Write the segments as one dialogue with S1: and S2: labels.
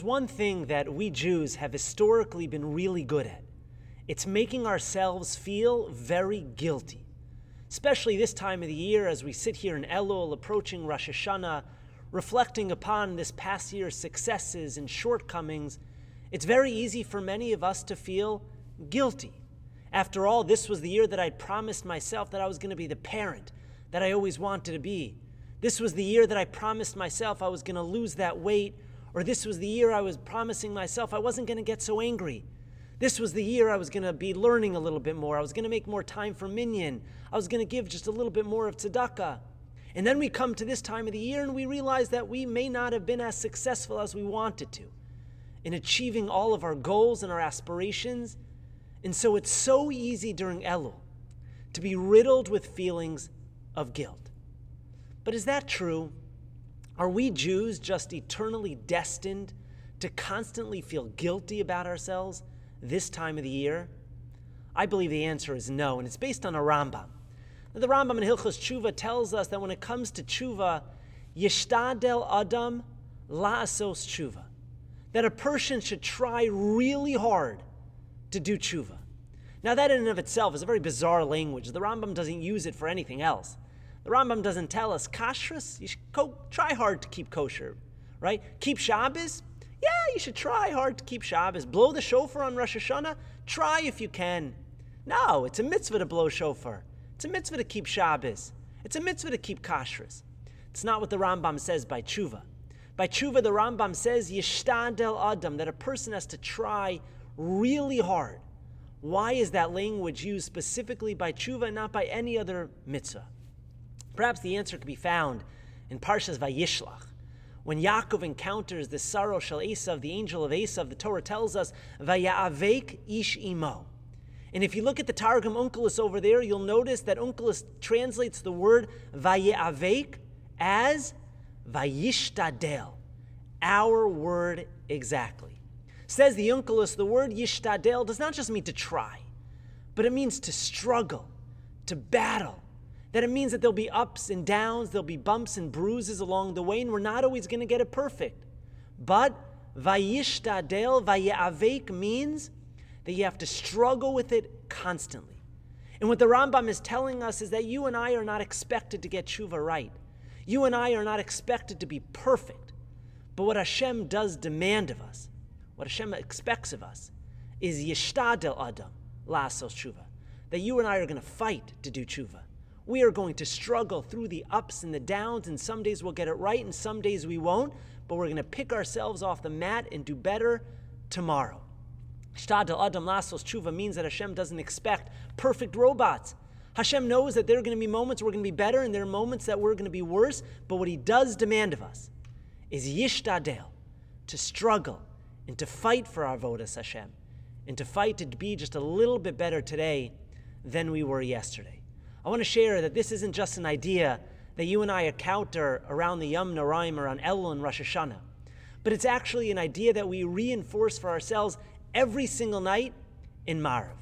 S1: one thing that we Jews have historically been really good at. It's making ourselves feel very guilty. Especially this time of the year as we sit here in Elul, approaching Rosh Hashanah, reflecting upon this past year's successes and shortcomings, it's very easy for many of us to feel guilty. After all, this was the year that I'd promised myself that I was going to be the parent that I always wanted to be. This was the year that I promised myself I was going to lose that weight, or this was the year I was promising myself I wasn't going to get so angry. This was the year I was going to be learning a little bit more. I was going to make more time for minyan. I was going to give just a little bit more of tzedakah. And then we come to this time of the year and we realize that we may not have been as successful as we wanted to in achieving all of our goals and our aspirations. And so it's so easy during Elul to be riddled with feelings of guilt. But is that true? Are we Jews just eternally destined to constantly feel guilty about ourselves this time of the year? I believe the answer is no, and it's based on a Rambam. Now, the Rambam in Hilchos Tshuva tells us that when it comes to tshuva, yishtadel adam la'asos tshuva, that a person should try really hard to do tshuva. Now that in and of itself is a very bizarre language. The Rambam doesn't use it for anything else. The Rambam doesn't tell us kashrus, you should try hard to keep kosher, right? Keep Shabbos, yeah, you should try hard to keep Shabbos. Blow the shofar on Rosh Hashanah, try if you can. No, it's a mitzvah to blow shofar. It's a mitzvah to keep Shabbos. It's a mitzvah to keep kashrus. It's not what the Rambam says by tshuva. By tshuva, the Rambam says, yishtadel adam, that a person has to try really hard. Why is that language used specifically by tshuva and not by any other mitzvah? Perhaps the answer could be found in Parshas Vayishlach. When Yaakov encounters the Saro Shel Esav, the angel of Esav, the Torah tells us, Vaya'avek ish imo. And if you look at the Targum Onkelos over there, you'll notice that Onkelos translates the word Vaya'avek as Vayishtadel, our word exactly. Says the Onkelos, the word Yishtadel does not just mean to try, but it means to struggle, to battle. That it means that there'll be ups and downs, there'll be bumps and bruises along the way, and we're not always going to get it perfect. But Vayishtadel, Vaya'avek means that you have to struggle with it constantly. And what the Rambam is telling us is that you and I are not expected to get tshuva right. You and I are not expected to be perfect. But what Hashem does demand of us, what Hashem expects of us, is yishtadel adam la'asos tshuva. That you and I are going to fight to do tshuva. We are going to struggle through the ups and the downs, and some days we'll get it right and some days we won't, but we're going to pick ourselves off the mat and do better tomorrow. Shtadel adam la'asos tshuva means that Hashem doesn't expect perfect robots. Hashem knows that there are going to be moments we're going to be better and there are moments that we're going to be worse, but what He does demand of us is yishtadel, to struggle and to fight for our avodas Hashem, and to fight to be just a little bit better today than we were yesterday. I want to share that this isn't just an idea that you and I encounter around the Yom Noraim, around Elul and Rosh Hashanah, but it's actually an idea that we reinforce for ourselves every single night in Marav.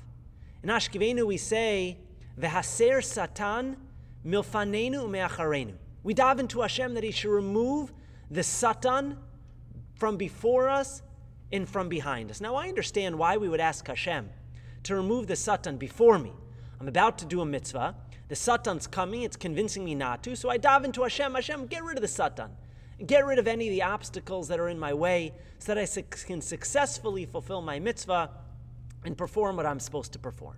S1: In Ashkevenu we say, V'haser Satan milfanenu u'me'acharenu. We daven to Hashem that He should remove the Satan from before us and from behind us. Now I understand why we would ask Hashem to remove the Satan before me. I'm about to do a mitzvah. The Satan's coming. It's convincing me not to. So I daven to Hashem. Hashem, get rid of the Satan. Get rid of any of the obstacles that are in my way so that I can successfully fulfill my mitzvah and perform what I'm supposed to perform.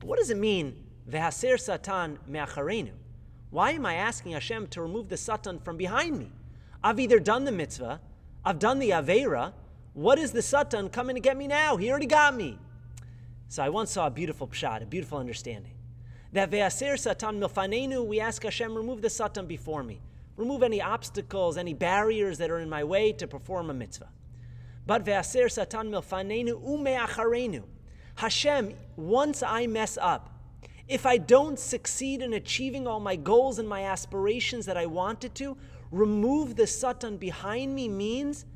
S1: But what does it mean, V'haser Satan me'acharenu? Why am I asking Hashem to remove the Satan from behind me? I've either done the mitzvah, I've done the Aveira. What is the Satan coming to get me now? He already got me. So I once saw a beautiful pshat, a beautiful understanding. That V'haser Satan milfanenu, we ask Hashem, remove the Satan before me. Remove any obstacles, any barriers that are in my way to perform a mitzvah. But V'haser Satan milfanenu u'me'acharenu. Hashem, once I mess up, if I don't succeed in achieving all my goals and my aspirations that I wanted to, remove the Satan behind me means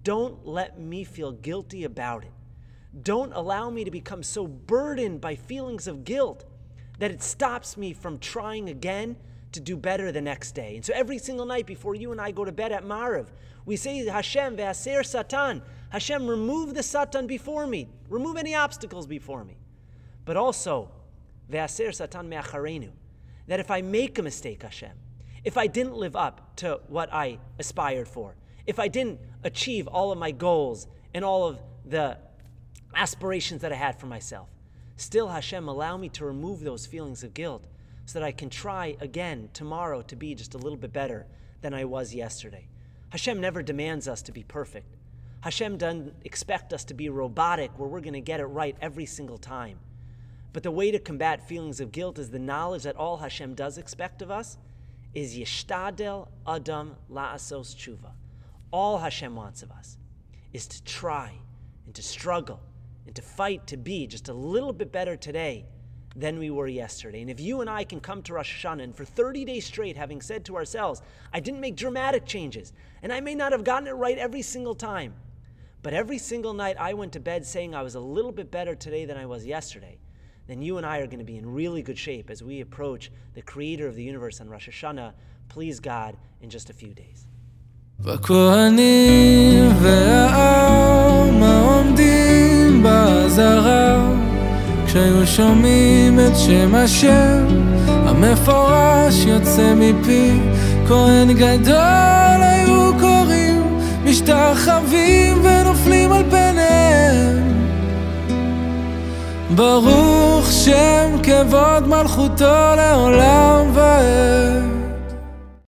S1: don't let me feel guilty about it. Don't allow me to become so burdened by feelings of guilt that it stops me from trying again to do better the next day. And so every single night before you and I go to bed at Ma'ariv, we say, Hashem, ve'aser Satan. Hashem, remove the Satan before me. Remove any obstacles before me. But also, ve'aser Satan me'acharenu. That if I make a mistake, Hashem, if I didn't live up to what I aspired for, if I didn't achieve all of my goals and all of the aspirations that I had for myself, still, Hashem, allow me to remove those feelings of guilt so that I can try again tomorrow to be just a little bit better than I was yesterday. Hashem never demands us to be perfect. Hashem doesn't expect us to be robotic where we're going to get it right every single time. But the way to combat feelings of guilt is the knowledge that all Hashem does expect of us is yishtadel adam la'asos tshuva. All Hashem wants of us is to try and to struggle and to fight to be just a little bit better today than we were yesterday. And if you and I can come to Rosh Hashanah and for 30 days straight having said to ourselves, I didn't make dramatic changes, and I may not have gotten it right every single time, but every single night I went to bed saying I was a little bit better today than I was yesterday, then you and I are going to be in really good shape as we approach the Creator of the universe on Rosh Hashanah, please God, in just a few days.
S2: בכהנים והעם העומדים בעזרה כשהיו שומעים את שם השם המפורש יוצא מפי כהן גדול היו קוראים משתחווים ונופלים על פניהם ברוך שם כבוד מלכותו לעולם ועד